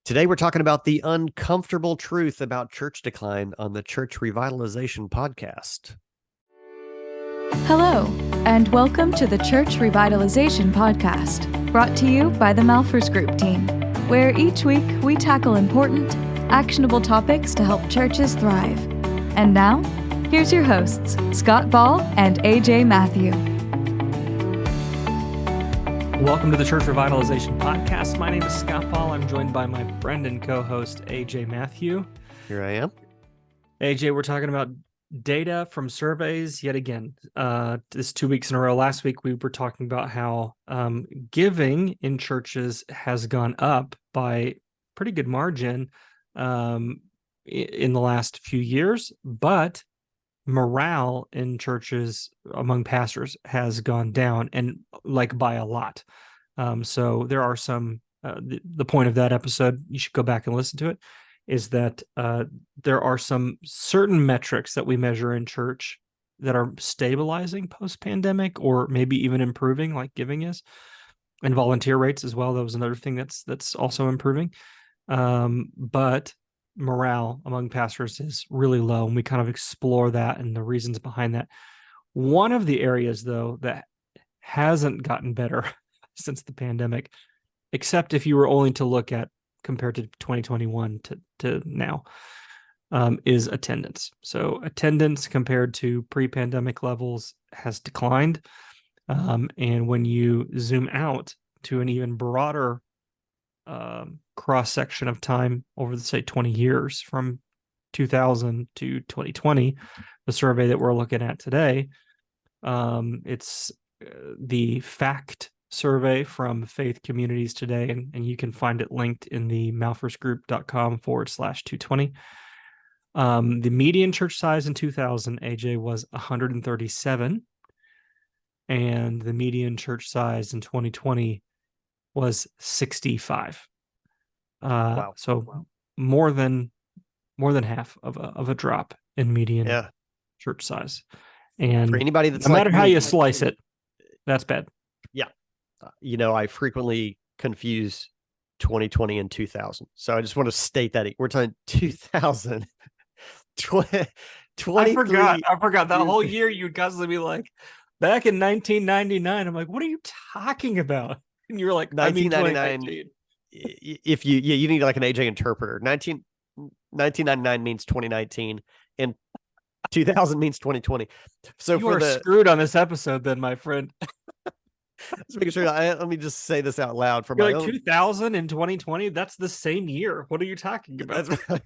Today, we're talking about the uncomfortable truth about church decline on the Church Revitalization Podcast. Hello, and welcome to the Church Revitalization Podcast, brought to you by the Malfers Group team, where each week we tackle important, actionable topics to help churches thrive. And now, here's your hosts, Scott Ball and AJ Matthew. Welcome to the Church Revitalization Podcast. My name is Scott Ball. I'm joined by my friend and co-host, AJ Matthew. Here I am. AJ, we're talking about data from surveys yet again. This 2 weeks in a row. Last week, we were talking about how giving in churches has gone up by pretty good margin in the last few years, but morale in churches among pastors has gone down, and like by a lot. So there are some, the point of that episode, you should go back and listen to it, is that there are some certain metrics that we measure in church that are stabilizing post-pandemic or maybe even improving, like giving is, and volunteer rates as well. That was another thing that's also improving. But morale among pastors is really low, and we kind of explore that and the reasons behind that. One of the areas, though, that hasn't gotten better since the pandemic, except if you were only to look at compared to 2021 to now, is attendance. So attendance compared to pre-pandemic levels has declined. And when you zoom out to an even broader cross-section of time over, say, 20 years from 2000 to 2020, the survey that we're looking at today, it's the FACT survey from Faith Communities Today, and you can find it linked in the malfersgroup.com/220. The median church size in 2000, AJ, was 137, and the median church size in 2020 was 65. Wow. So more than half of a drop in median church size. And for anybody that's no matter how you slice it, that's bad. Yeah. I frequently confuse 2020 and 2000. So I just want to state that we're talking 2000. I forgot that whole year you'd constantly be like, back in 1999. I'm like, what are you talking about? And you were like, 1999. If you need like an AJ interpreter. 1999 means 2019, and 2000 means 2020. So you are screwed on this episode, then, my friend. Just making sure. Let me just say this out loud for You're my like own. 2000 and 2020. That's the same year. What are you talking about? That's right.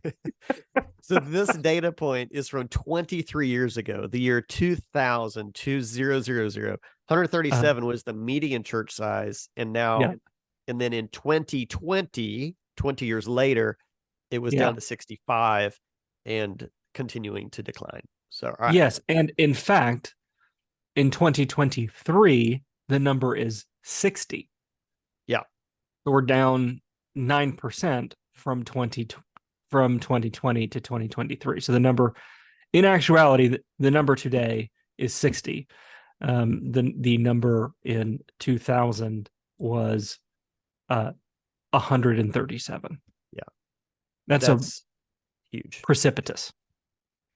So this data point is from 23 years ago, the year 2000, 137 was the median church size, and now, and then in 2020, 20 years later, it was down to 65 and continuing to decline. So yes, and in fact, in 2023, the number is 60. Yeah, so we're down 9% from 2020 to 2023. So the number, in actuality, the number today is 60. The number in 2000 was 137. Yeah, that's huge, precipitous.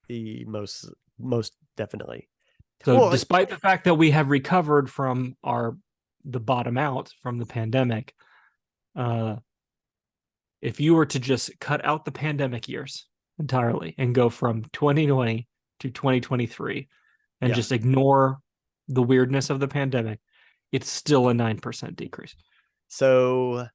The most definitely. So despite the fact that we have recovered from the bottom out from the pandemic, if you were to just cut out the pandemic years entirely and go from 2020 to 2023 and just ignore the weirdness of the pandemic, it's still a 9% decrease. So,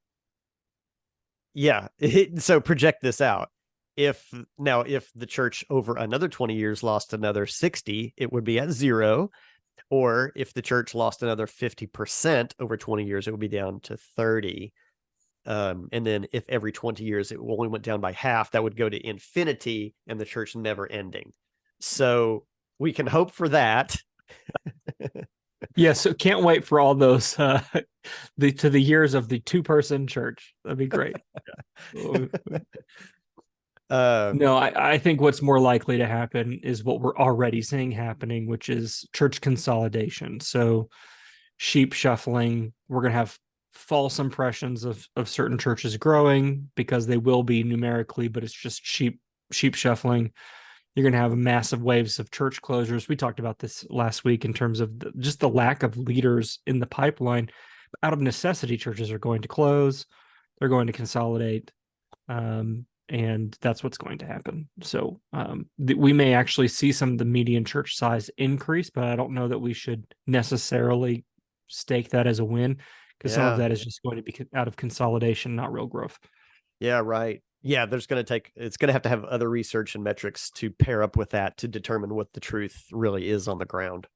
so project this out. If the church over another 20 years lost another 60, it would be at 0. Or if the church lost another 50% over 20 years, it would be down to 30. And then if every 20 years it only went down by half, that would go to infinity and the church never ending. So we can hope for that. So can't wait for all those to the years of the 2-person church. That'd be great. No, I think what's more likely to happen is what we're already seeing happening, which is church consolidation. So sheep shuffling. We're going to have false impressions of certain churches growing because they will be numerically, but it's just sheep shuffling. You're going to have massive waves of church closures. We talked about this last week in terms of just the lack of leaders in the pipeline. Out of necessity, churches are going to close. They're going to consolidate. And that's what's going to happen. So we may actually see some of the median church size increase, but I don't know that we should necessarily stake that as a win, because some of that is just going to be out of consolidation, not real growth. Yeah, right. Yeah, it's going to have to have other research and metrics to pair up with that to determine what the truth really is on the ground.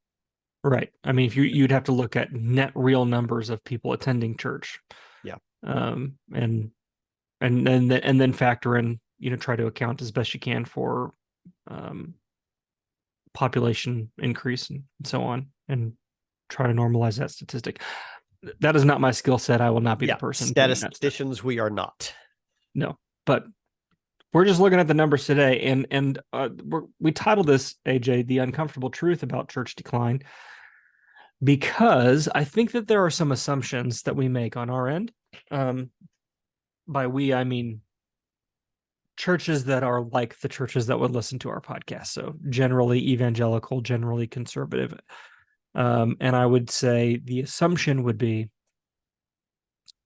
Right. I mean, if you'd have to look at net real numbers of people attending church. Yeah. And then factor in, try to account as best you can for population increase and so on, and try to normalize that statistic. That is not my skill set. I will not be the person. Statisticians, we are not. No, but we're just looking at the numbers today, and we titled this, AJ, "The Uncomfortable Truth About Church Decline," because I think that there are some assumptions that we make on our end. By we, I mean churches that are like the churches that would listen to our podcast. So generally evangelical, generally conservative. And I would say the assumption would be,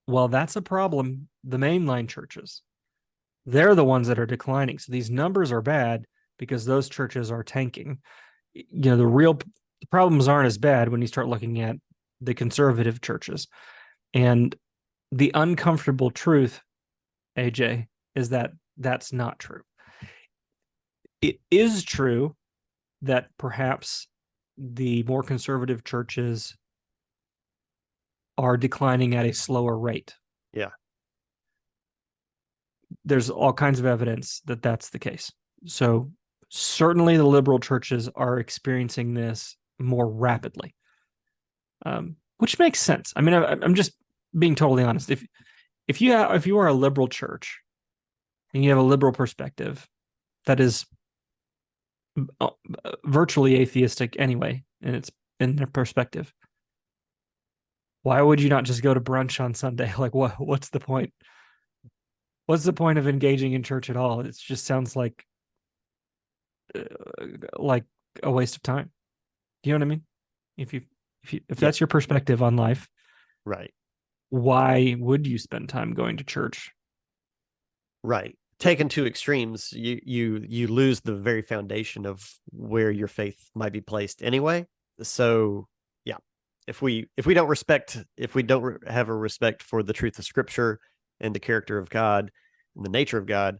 well, that's a problem. The mainline churches, they're the ones that are declining. So these numbers are bad because those churches are tanking. The problems aren't as bad when you start looking at the conservative churches. And the uncomfortable truth, AJ, is that that's not true. It is true that perhaps the more conservative churches are declining at a slower rate. Yeah. There's all kinds of evidence that that's the case. So certainly the liberal churches are experiencing this more rapidly, which makes sense. I mean, I'm just being totally honest. If you are a liberal church and you have a liberal perspective that is virtually atheistic anyway, and it's in their perspective, why would you not just go to brunch on Sunday? Like, what's the point? What's the point of engaging in church at all? It just sounds like a waste of time. Do you know what I mean? If that's your perspective on life, right? Why would you spend time going to church? Right. Taken to extremes, you lose the very foundation of where your faith might be placed anyway. So yeah, if we don't have a respect for the truth of Scripture and the character of God and the nature of God,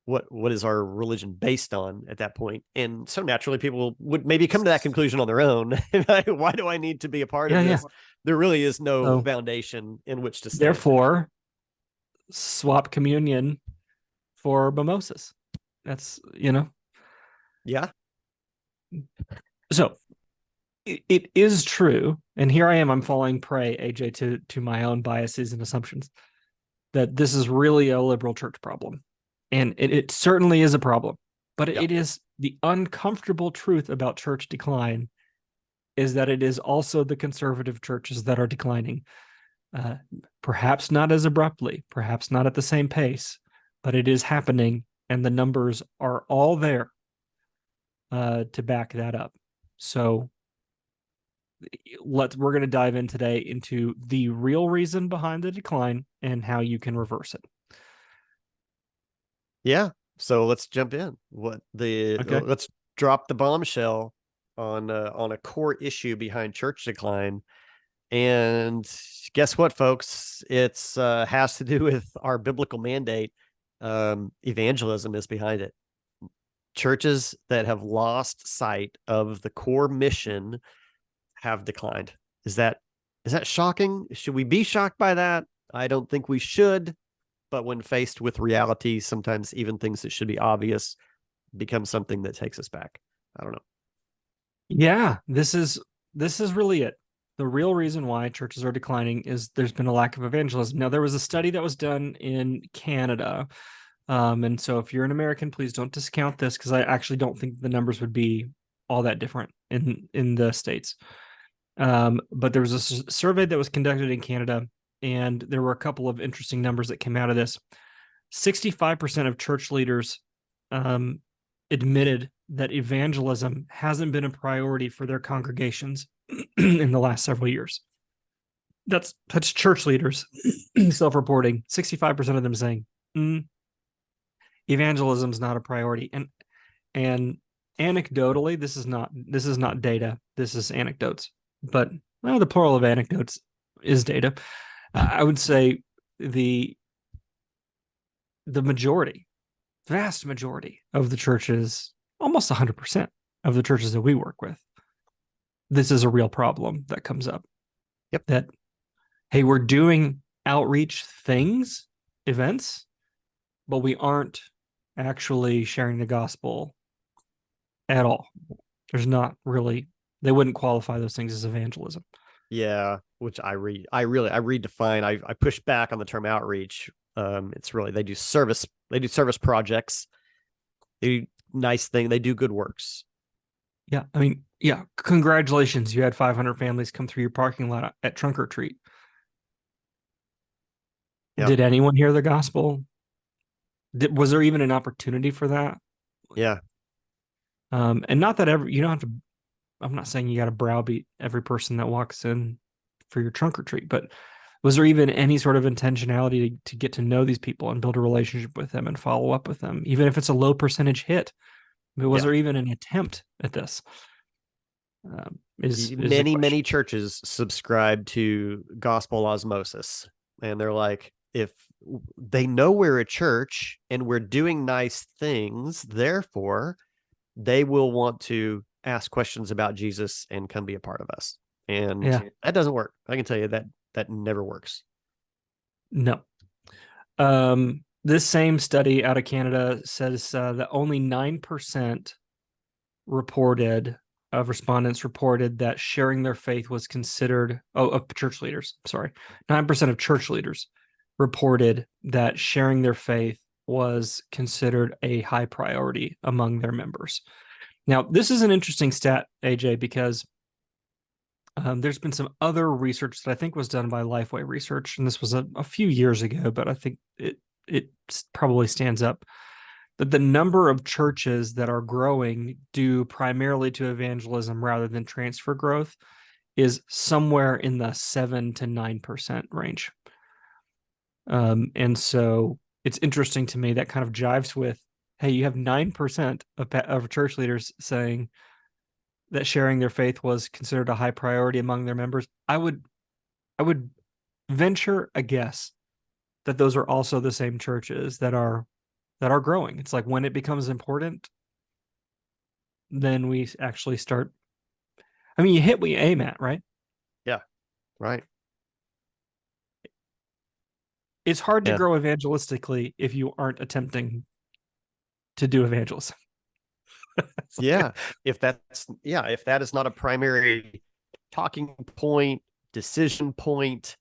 what is our religion based on at that point? And so naturally people would maybe come to that conclusion on their own. Why do I need to be a part of this? There really is no foundation in which to stand. Therefore, swap communion for mimosas. That's, Yeah. So it is true. And here I am, I'm falling prey, AJ, to my own biases and assumptions, that this is really a liberal church problem. And it certainly is a problem, but it is the uncomfortable truth about church decline is that it is also the conservative churches that are declining. Perhaps not as abruptly, perhaps not at the same pace, but it is happening, and the numbers are all there to back that up. So we're going to dive in today into the real reason behind the decline and how you can reverse it. Yeah. So let's jump in. Let's drop the bombshell on a core issue behind church decline. And guess what, folks? It's has to do with our biblical mandate. Evangelism is behind it. Churches that have lost sight of the core mission have declined. Is that shocking? Should we be shocked by that? I don't think we should. But when faced with reality, sometimes even things that should be obvious become something that takes us back. I don't know. Yeah, this is really it. The real reason why churches are declining is there's been a lack of evangelism. Now, there was a study that was done in Canada. And so if you're an American, please don't discount this, because I actually don't think the numbers would be all that different in the States. But there was a survey that was conducted in Canada and there were a couple of interesting numbers that came out of this. 65% of church leaders admitted that evangelism hasn't been a priority for their congregations in the last several years. That's church leaders self-reporting. 65% of them saying evangelism is not a priority. And anecdotally, this is not data. This is anecdotes. But the plural of anecdotes is data. I would say the majority, vast majority of the churches, almost 100% of the churches that we work with, this is a real problem that comes up. Yep. That, hey, we're doing outreach things, events, but we aren't actually sharing the gospel at all. There's not really, they wouldn't qualify those things as evangelism. Yeah, which I redefine. I push back on the term outreach. It's really, they do service projects. They do nice thing. They do good works. Yeah. I mean, yeah. Congratulations. You had 500 families come through your parking lot at Trunk or Treat. Yeah. Did anyone hear the gospel? Was there even an opportunity for that? Yeah. And not that you don't have to, I'm not saying you got to browbeat every person that walks in for your trunk or treat, but was there even any sort of intentionality to get to know these people and build a relationship with them and follow up with them, even if it's a low percentage hit? Was there even an attempt at this? Many churches subscribe to gospel osmosis, and they're like, if they know we're a church and we're doing nice things, therefore they will want to ask questions about Jesus and come be a part of us. And that doesn't work. I can tell you that never works. No. This same study out of Canada says that only 9% of respondents reported that sharing their faith was considered, of church leaders, 9% of church leaders reported that sharing their faith was considered a high priority among their members. Now, this is an interesting stat, AJ, because there's been some other research that I think was done by Lifeway Research, and this was a few years ago, but I think it probably stands up, that the number of churches that are growing due primarily to evangelism rather than transfer growth is somewhere in the 7 to 9% range. And so it's interesting to me that kind of jives with, hey, you have 9% of church leaders saying that sharing their faith was considered a high priority among their members. I would venture a guess that those are also the same churches that are growing. It's like when it becomes important, then we actually start. I mean, you hit what you aim at, right? Yeah, right. It's hard to grow evangelistically if you aren't attempting to do evangelism. If that is not a primary talking point, decision point,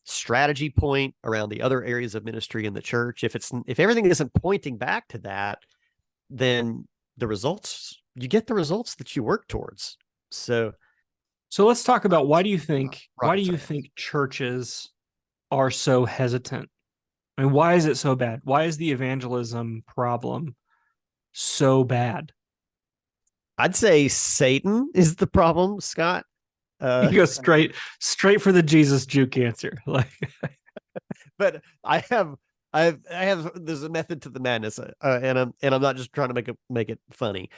strategy point around the other areas of ministry in the church, if everything isn't pointing back to that, then you get the results that you work towards. So let's talk about why do you think churches are so hesitant? I mean, why is it so bad? Why is the evangelism problem so bad? I'd say Satan is the problem, Scott. You go straight for the Jesus juke answer. Like, but I have there's a method to the madness, and I'm not just trying to make it funny,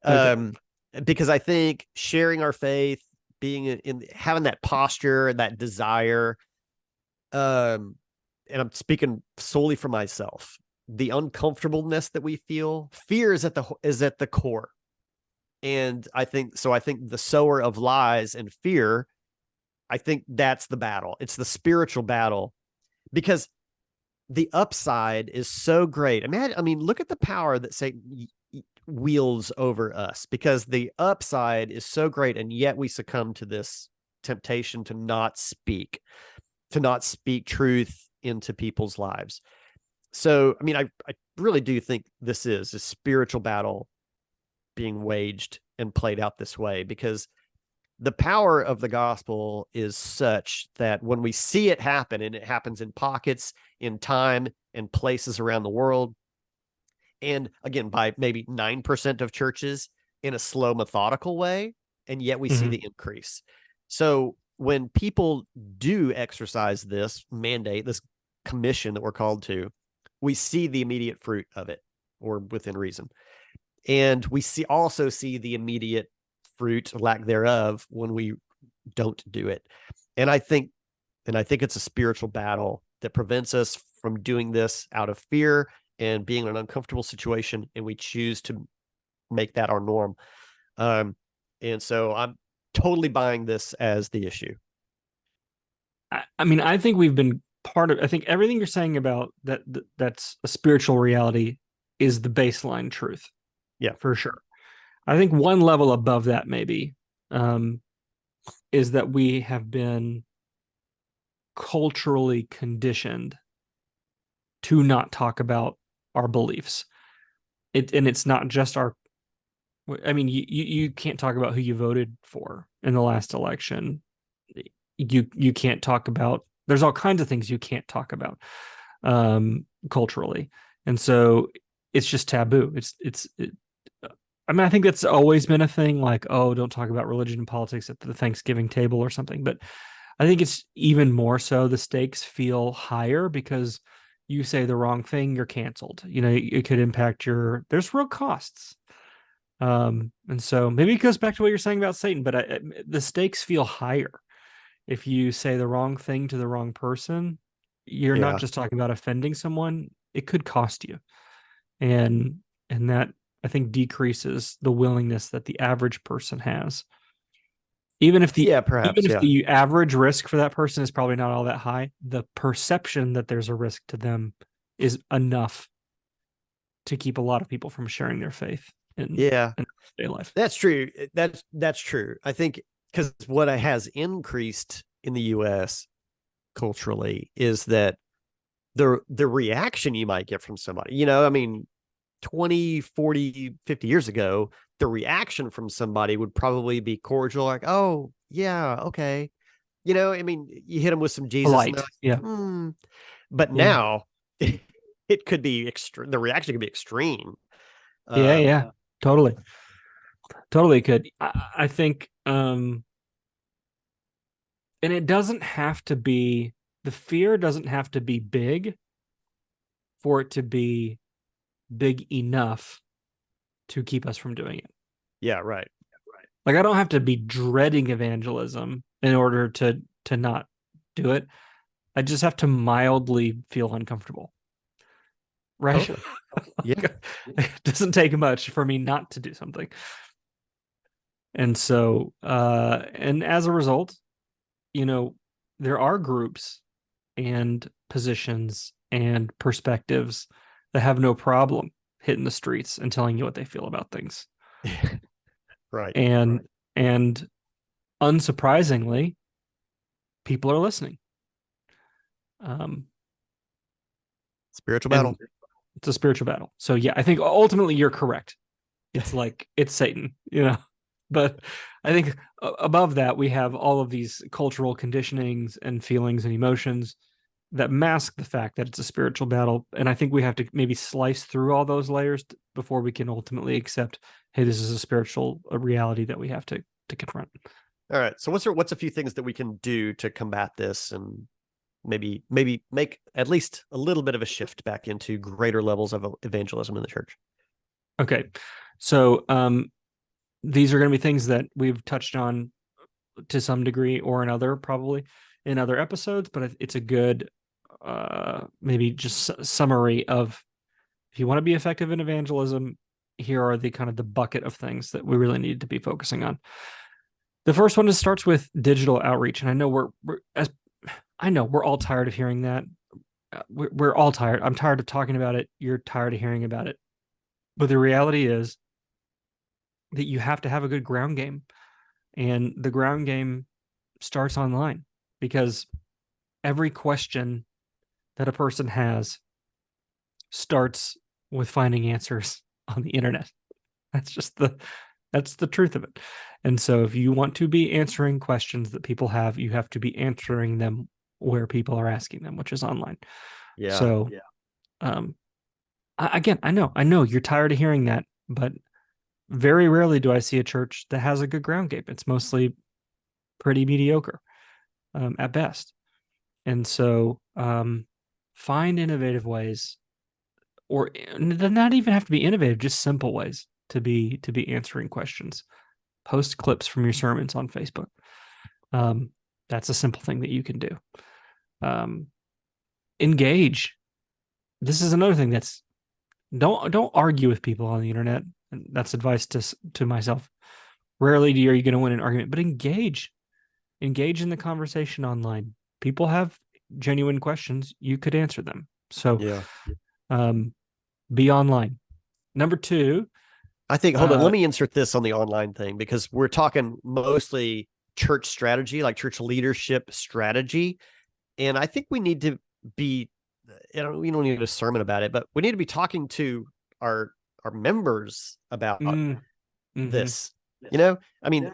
because I think sharing our faith, being in having that posture and that desire, and I'm speaking solely for myself, the uncomfortableness that we feel, fear is at the core. And I think the sower of lies and fear, I think that's the battle. It's the spiritual battle, because the upside is so great. Look at the power that Satan wields over us, because the upside is so great, and yet we succumb to this temptation to not speak truth into people's lives. So, I really do think this is a spiritual battle being waged and played out this way, because the power of the gospel is such that when we see it happen, and it happens in pockets, in time, and places around the world, and again, by maybe 9% of churches in a slow, methodical way, and yet we see the increase. So when people do exercise this mandate, this commission that we're called to, we see the immediate fruit of it, or within reason. And we also see the immediate fruit, lack thereof, when we don't do it. And I think it's a spiritual battle that prevents us from doing this out of fear and being in an uncomfortable situation, and we choose to make that our norm. And so I'm totally buying this as the issue. I mean, I think we've been I think everything you're saying about that's a spiritual reality is the baseline truth. Yeah, for sure. I think one level above that maybe is that we have been culturally conditioned to not talk about our beliefs. And it's not just I mean, you can't talk about who you voted for in the last election. You can't talk about, there's all kinds of things you can't talk about culturally. And so it's just taboo. I mean, I think that's always been a thing, like, oh, don't talk about religion and politics at the Thanksgiving table or something. But I think it's even more so, the stakes feel higher because you say the wrong thing, you're canceled. You know, it could impact there's real costs. And so maybe it goes back to what you're saying about Satan, but the stakes feel higher. If you say the wrong thing to the wrong person, you're not just talking about offending someone, it could cost you. And that, I think, decreases the willingness that the average person has. Even if the average risk for that person is probably not all that high, the perception that there's a risk to them is enough to keep a lot of people from sharing their faith in day life. That's true. That's true. I think because what has increased in the US culturally is that the reaction you might get from somebody, you know, I mean, 20, 40, 50 years ago, the reaction from somebody would probably be cordial, like, oh, yeah, okay. You know, I mean, you hit them with some Jesus. Polite, like, But now it could be extreme. The reaction could be extreme. Totally could. I think, and it doesn't have to be, the fear doesn't have to be big for it to be big enough to keep us from doing it. Yeah, right. Like, I don't have to be dreading evangelism in order to not do it. I just have to mildly feel uncomfortable. Right? Totally. Yeah. It doesn't take much for me not to do something. And so, and as a result, you know, there are groups and positions and perspectives that have no problem hitting the streets and telling you what they feel about things. Right. And unsurprisingly, people are listening. Spiritual battle. It's a spiritual battle. So yeah, I think ultimately you're correct. It's like, it's Satan, you know. But I think above that, we have all of these cultural conditionings and feelings and emotions that mask the fact that it's a spiritual battle. And I think we have to maybe slice through all those layers before we can ultimately accept, hey, this is a spiritual reality that we have to confront. All right. So what's a few things that we can do to combat this and maybe make at least a little bit of a shift back into greater levels of evangelism in the church? Okay. So these are going to be things that we've touched on to some degree or another, probably in other episodes, but it's a good maybe just summary of, if you want to be effective in evangelism, here are the kind of the bucket of things that we really need to be focusing on. The first one starts with digital outreach. And I know we're all tired of hearing that. We're all tired. I'm tired of talking about it. You're tired of hearing about it. But the reality is that you have to have a good ground game. And the ground game starts online, because every question that a person has starts with finding answers on the internet. That's just That's the truth of it. And so if you want to be answering questions that people have, you have to be answering them where people are asking them, which is online. Yeah. So, again, I know you're tired of hearing that, but very rarely do I see a church that has a good ground game. It's mostly pretty mediocre at best. And so find innovative ways, or they not even have to be innovative, just simple ways to be answering questions. Post clips from your sermons on Facebook. That's a simple thing that you can do. Engage. This is another thing that's don't argue with people on the internet. And that's advice to myself. Rarely are you going to win an argument, but engage in the conversation online. People have genuine questions. You could answer them. So be online. Number 2, I think, hold on, let me insert this on the online thing, because we're talking mostly church strategy, like church leadership strategy. And I think we need to be, we don't need a sermon about it, but we need to be talking to our members about this. I mean,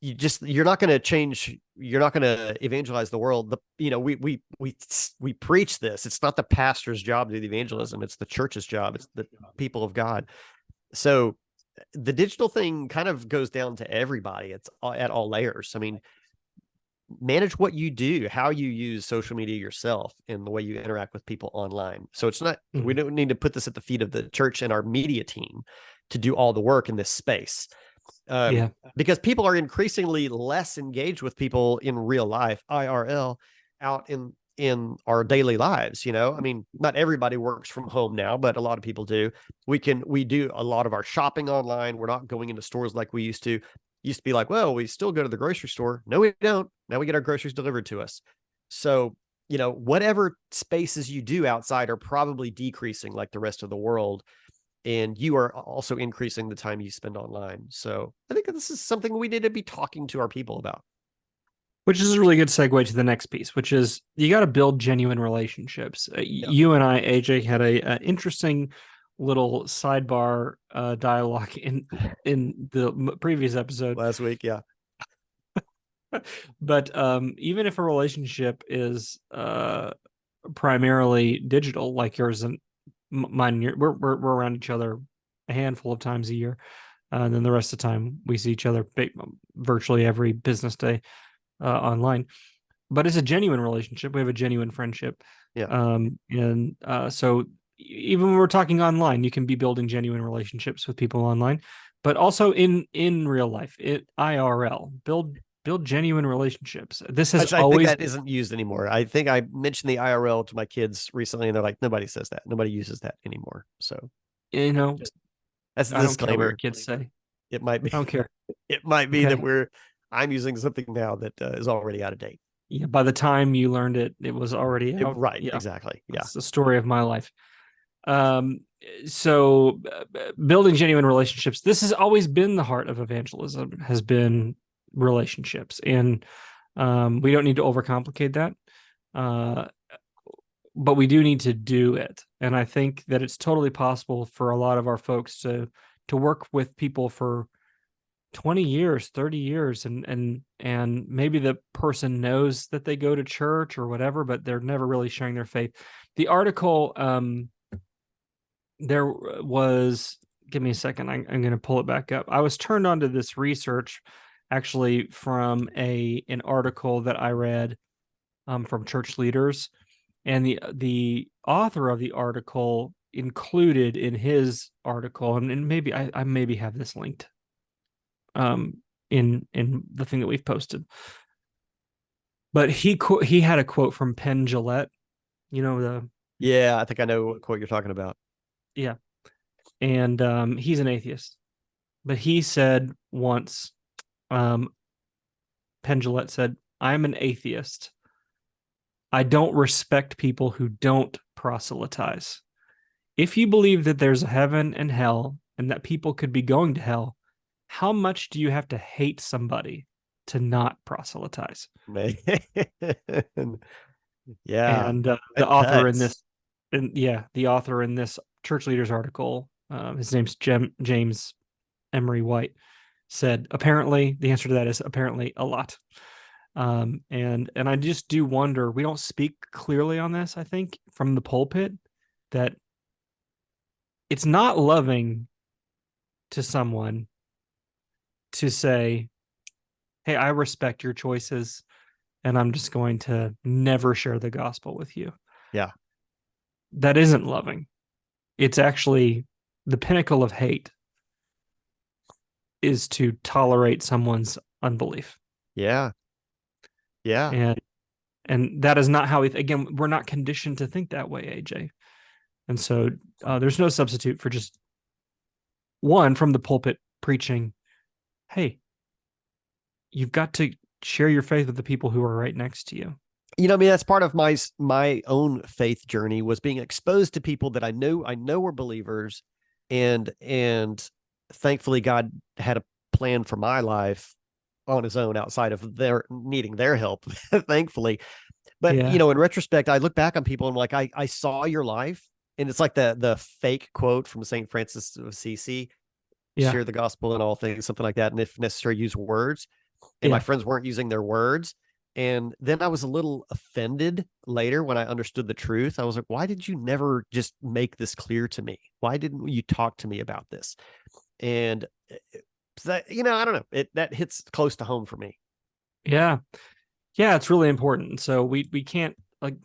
you're not going to change, you're not going to evangelize the world. We preach this. It's not the pastor's job to do the evangelism. It's the church's job. It's the people of God. So the digital thing kind of goes down to everybody. It's at all layers. I mean, manage what you do, how you use social media yourself, and the way you interact with people online. So it's not, we don't need to put this at the feet of the church and our media team to do all the work in this space. Because people are increasingly less engaged with people in real life, IRL, out in our daily lives. I mean, not everybody works from home now, but a lot of people do. We do a lot of our shopping online. We're not going into stores like we used to. Used to be like, well, we still go to the grocery store. No, we don't. Now we get our groceries delivered to us. So, whatever spaces you do outside are probably decreasing like the rest of the world. And you are also increasing the time you spend online. So I think this is something we need to be talking to our people about. Which is a really good segue to the next piece, which is you got to build genuine relationships. You and I, AJ, had a interesting little sidebar dialogue in the previous episode last week. Yeah. But even if a relationship is primarily digital, like yours and mine, we're around each other a handful of times a year, and then the rest of the time we see each other virtually every business day online. But it's a genuine relationship. We have a genuine friendship. So even when we're talking online, you can be building genuine relationships with people online, but also in real life, IRL, build genuine relationships. This has I think that isn't used anymore. I think I mentioned the IRL to my kids recently, and they're like, nobody says that. Nobody uses that anymore. So, that's a disclaimer. I don't care what your kids say. It might be. I don't care. It might be that I'm using something now that is already out of date. Yeah. By the time you learned it, it was already out. Right. Yeah. Exactly. Yeah. It's the story of my life. So building genuine relationships, this has always been the heart of evangelism, has been relationships. And we don't need to overcomplicate that. But we do need to do it. And I think that it's totally possible for a lot of our folks to work with people for 20 years, 30 years, and maybe the person knows that they go to church or whatever, but they're never really sharing their faith. The article, there was, give me a second, I'm going to pull it back up. I was turned on to this research actually from an article that I read from church leaders, and the author of the article included in his article, and maybe I maybe have this linked in the thing that we've posted, but he had a quote from Penn Jillette, I think I know what quote you're talking about. Yeah. And he's an atheist, but he said once, Penn Jillette said, "I'm an atheist. I don't respect people who don't proselytize. If you believe that there's a heaven and hell and that people could be going to hell, how much do you have to hate somebody to not proselytize?" Man. And the author in this church leaders article, his name's James Emery White said, apparently, the answer to that is apparently a lot. And I just do wonder, we don't speak clearly on this, I think, from the pulpit, that it's not loving to someone to say, hey, I respect your choices, and I'm just going to never share the gospel with you. Yeah. That isn't loving. It's actually the pinnacle of hate is to tolerate someone's unbelief. Yeah. Yeah. And that is not how again, we're not conditioned to think that way, AJ. And so there's no substitute for just one from the pulpit preaching, hey, you've got to share your faith with the people who are right next to you. I mean, that's part of my own faith journey, was being exposed to people that I know were believers, and thankfully God had a plan for my life on his own outside of their needing their help, thankfully. But, Yeah. In retrospect, I look back on people and like, I saw your life, and it's like the fake quote from St. Francis of Assisi, share the gospel in all things, something like that. And if necessary, use words. And my friends weren't using their words. And then I was a little offended later when I understood the truth. I was like, why did you never just make this clear to me? Why didn't you talk to me about this? And that, I don't know, that hits close to home for me. Yeah. Yeah. It's really important. So we can't, like,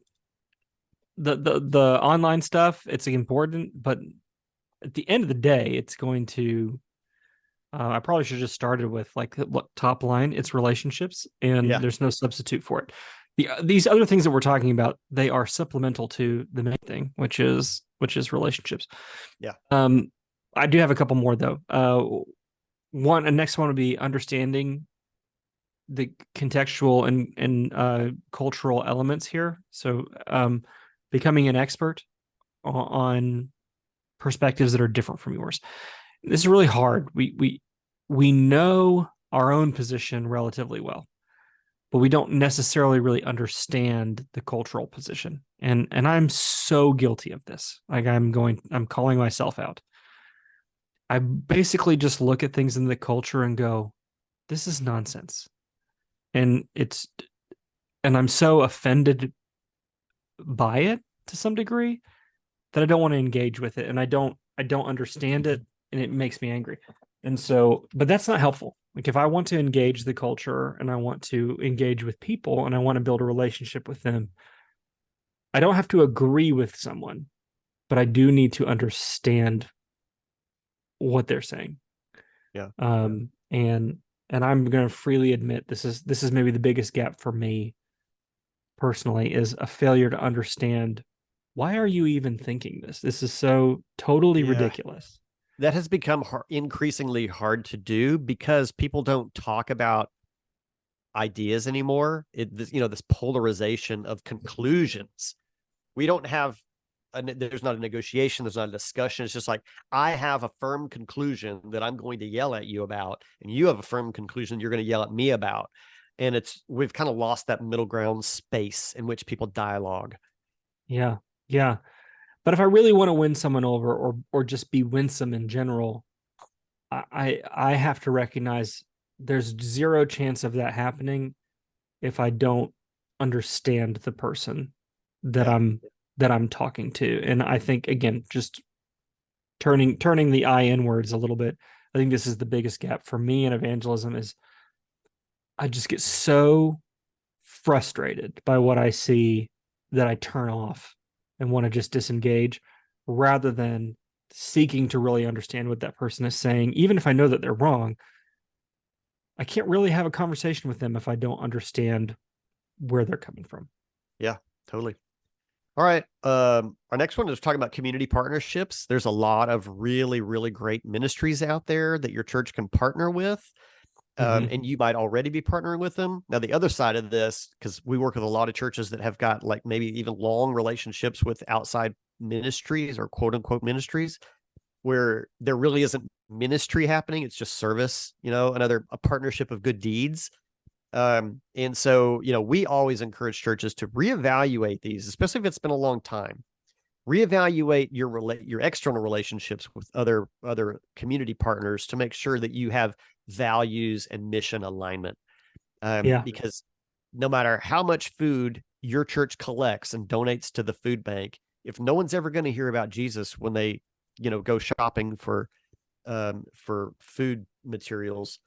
the online stuff, it's important, but at the end of the day, it's going to, I probably should have just started with like what top line, it's relationships, and there's no substitute for it. These other things that we're talking about, they are supplemental to the main thing, which is relationships. Yeah. I do have a couple more though. Next one would be understanding the contextual and cultural elements here. So becoming an expert on perspectives that are different from yours. This is really hard. We know our own position relatively well, but we don't necessarily really understand the cultural position. And I'm so guilty of this. Like I'm calling myself out. I basically just look at things in the culture and go, this is nonsense. And I'm so offended by it to some degree that I don't want to engage with it. And I don't understand it, and it makes me angry. And so, but that's not helpful. Like if I want to engage the culture and I want to engage with people and I want to build a relationship with them, I don't have to agree with someone, but I do need to understand what they're saying. Yeah. And I'm going to freely admit this is maybe the biggest gap for me personally, is a failure to understand, why are you even thinking this? This is so totally ridiculous. That has become increasingly hard to do because people don't talk about ideas anymore. This polarization of conclusions. We don't have there's not a negotiation. There's not a discussion. It's just like, I have a firm conclusion that I'm going to yell at you about, and you have a firm conclusion you're going to yell at me about. And we've kind of lost that middle ground space in which people dialogue. Yeah. Yeah. But if I really want to win someone over, or just be winsome in general, I have to recognize there's zero chance of that happening if I don't understand the person that I'm talking to. And I think, again, just turning the I inwards a little bit, I think this is the biggest gap for me in evangelism. Is I just get so frustrated by what I see that I turn off and want to just disengage, rather than seeking to really understand what that person is saying. Even if I know that they're wrong, I can't really have a conversation with them if I don't understand where they're coming from. Yeah, totally. All right. Our next one is talking about community partnerships. There's a lot of really, really great ministries out there that your church can partner with. And you might already be partnering with them. Now, the other side of this, because we work with a lot of churches that have got like maybe even long relationships with outside ministries or quote unquote ministries, where there really isn't ministry happening. It's just service, a partnership of good deeds. And so, we always encourage churches to reevaluate these, especially if it's been a long time. reevaluate your external relationships with other community partners to make sure that you have values and mission alignment. Because no matter how much food your church collects and donates to the food bank, if no one's ever going to hear about Jesus when they, go shopping for food materials,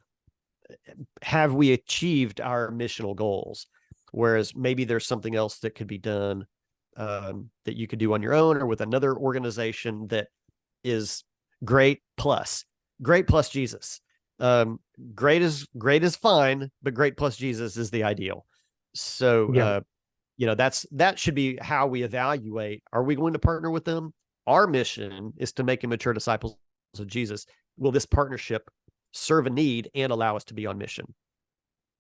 have we achieved our missional goals? Whereas maybe there's something else that could be done, that you could do on your own or with another organization that is great plus Jesus. Great is fine, but great plus Jesus is the ideal. So, that should be how we evaluate. Are we going to partner with them? Our mission is to make and mature disciples of Jesus. Will this partnership serve a need and allow us to be on mission?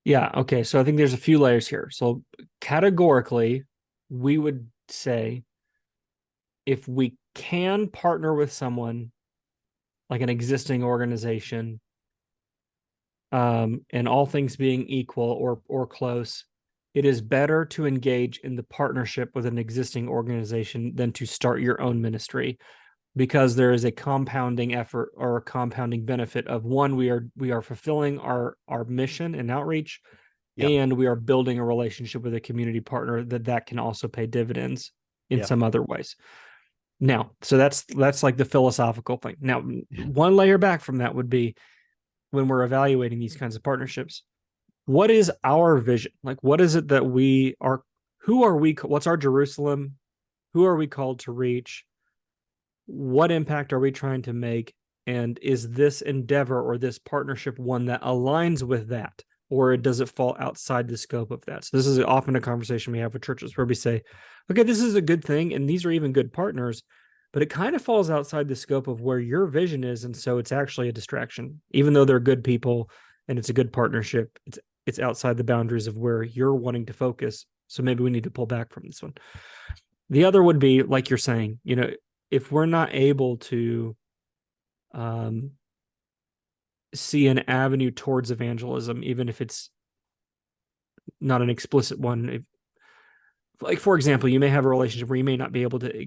Yeah. Okay. So I think there's a few layers here. So categorically, we would say if we can partner with someone like an existing organization, and all things being equal or close, it is better to engage in the partnership with an existing organization than to start your own ministry, because there is a compounding effort or a compounding benefit of, one, we are fulfilling our mission and outreach, and we are building a relationship with a community partner that can also pay dividends in some other ways. Now, so that's like the philosophical thing. Now, one layer back from that would be, when we're evaluating these kinds of partnerships, what is our vision? Like, what is it that we are? Who are we? What's our Jerusalem? Who are we called to reach? What impact are we trying to make? And is this endeavor or this partnership one that aligns with that? Or does it fall outside the scope of that? So this is often a conversation we have with churches where we say, okay, this is a good thing, and these are even good partners, but it kind of falls outside the scope of where your vision is, and so it's actually a distraction. Even though they're good people and it's a good partnership, it's outside the boundaries of where you're wanting to focus. So maybe we need to pull back from this one. The other would be, like you're saying, if we're not able to see an avenue towards evangelism, even if it's not an explicit one. Like, for example, you may have a relationship where you may not be able to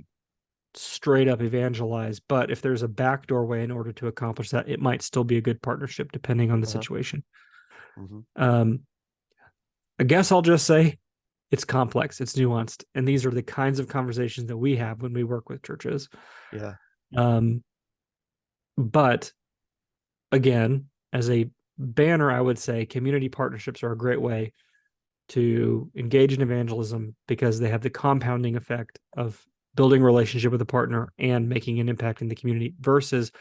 straight up evangelize, but if there's a backdoor way in order to accomplish that, it might still be a good partnership depending on the situation. I guess I'll just say it's complex, it's nuanced, and these are the kinds of conversations that we have when we work with churches. But again, as a banner, I would say community partnerships are a great way to engage in evangelism, because they have the compounding effect of building a relationship with a partner and making an impact in the community, versus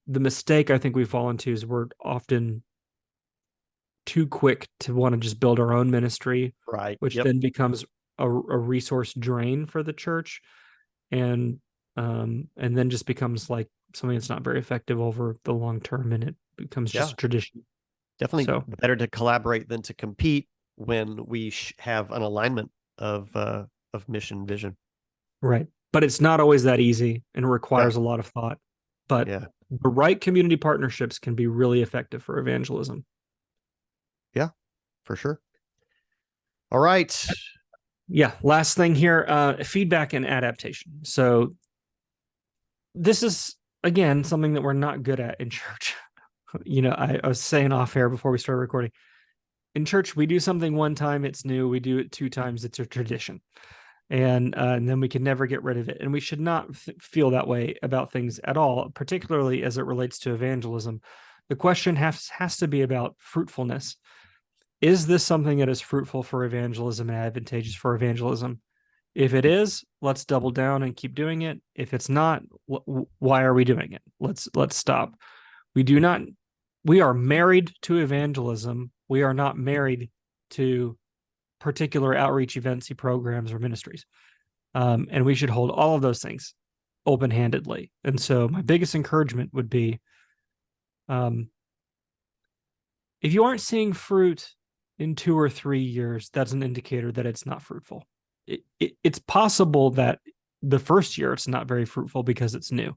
the mistake I think we fall into is we're often too quick to want to just build our own ministry, which then becomes a resource drain for the church, and then just becomes like something that's not very effective over the long term, and it becomes just a tradition. Definitely better to collaborate than to compete when we have an alignment of mission vision. Right. But it's not always that easy, and it requires a lot of thought. But the right community partnerships can be really effective for evangelism. Yeah, for sure. All right. Yeah. Last thing here, feedback and adaptation. So this is, again, something that we're not good at in church. I was saying off air before we started recording. In church, we do something one time, it's new. We do it 2 times, it's a tradition. And then we can never get rid of it. And we should not feel that way about things at all, particularly as it relates to evangelism. The question has to be about fruitfulness. Is this something that is fruitful for evangelism and advantageous for evangelism? If it is, let's double down and keep doing it. If it's not, why are we doing it? Let's stop. We are married to evangelism. We are not married to particular outreach events, programs, or ministries. And we should hold all of those things open-handedly. And so my biggest encouragement would be, if you aren't seeing fruit in 2 or 3 years, that's an indicator that it's not fruitful. It's possible that the first year it's not very fruitful because it's new.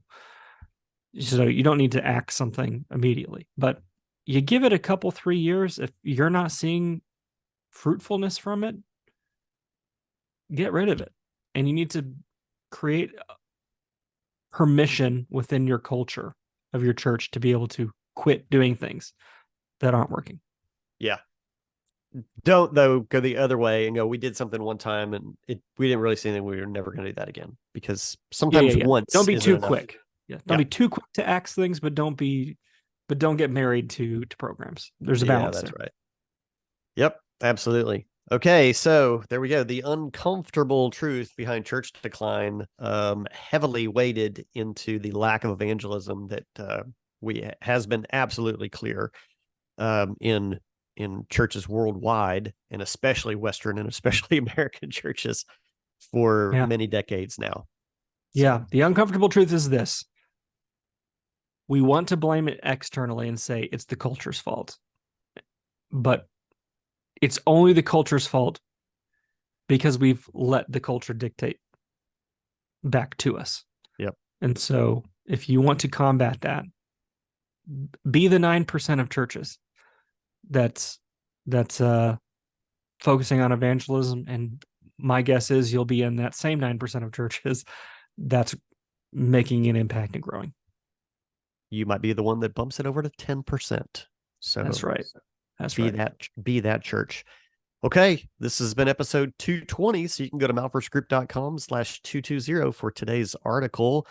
So you don't need to act something immediately, but you give it a couple, 3 years. If you're not seeing fruitfulness from it, get rid of it. And you need to create permission within your culture of your church to be able to quit doing things that aren't working. Yeah. Don't, though, go the other way and go, we did something one time and we didn't really see anything. We were never going to do that again, because sometimes once don't be too enough. quick. Don't be too quick to axe things, but don't get married to programs. There's a balance. That's right. Yep, absolutely. Okay, so there we go. The uncomfortable truth behind church decline, heavily weighted into the lack of evangelism that has been absolutely clear in churches worldwide, and especially Western and especially American churches for many decades now. Yeah, the uncomfortable truth is this. We want to blame it externally and say it's the culture's fault. But it's only the culture's fault because we've let the culture dictate back to us. Yep. And so if you want to combat that, be the 9% of churches that's focusing on evangelism. And my guess is you'll be in that same 9% of churches that's making an impact and growing. You might be the one that bumps it over to 10%. So that's right. Be that church. Okay, this has been episode 220. So you can go to malforsgroup.com/220 for today's article.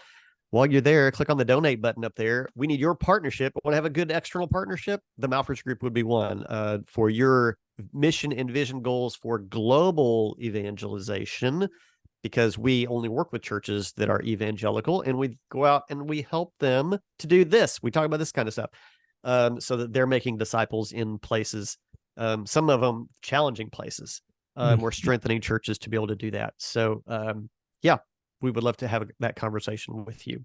While you're there, click on the donate button up there. We need your partnership. Want to have a good external partnership? The Malfors Group would be one for your mission and vision goals for global evangelization, because we only work with churches that are evangelical, and we go out and we help them to do this. We talk about this kind of stuff so that they're making disciples in places, some of them challenging places. We're strengthening churches to be able to do that. So, we would love to have that conversation with you.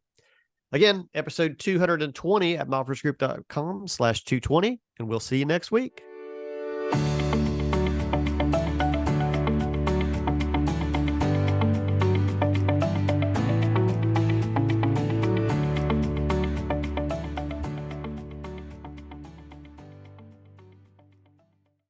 Again, episode 220 at malforsgroup.com/220, and we'll see you next week.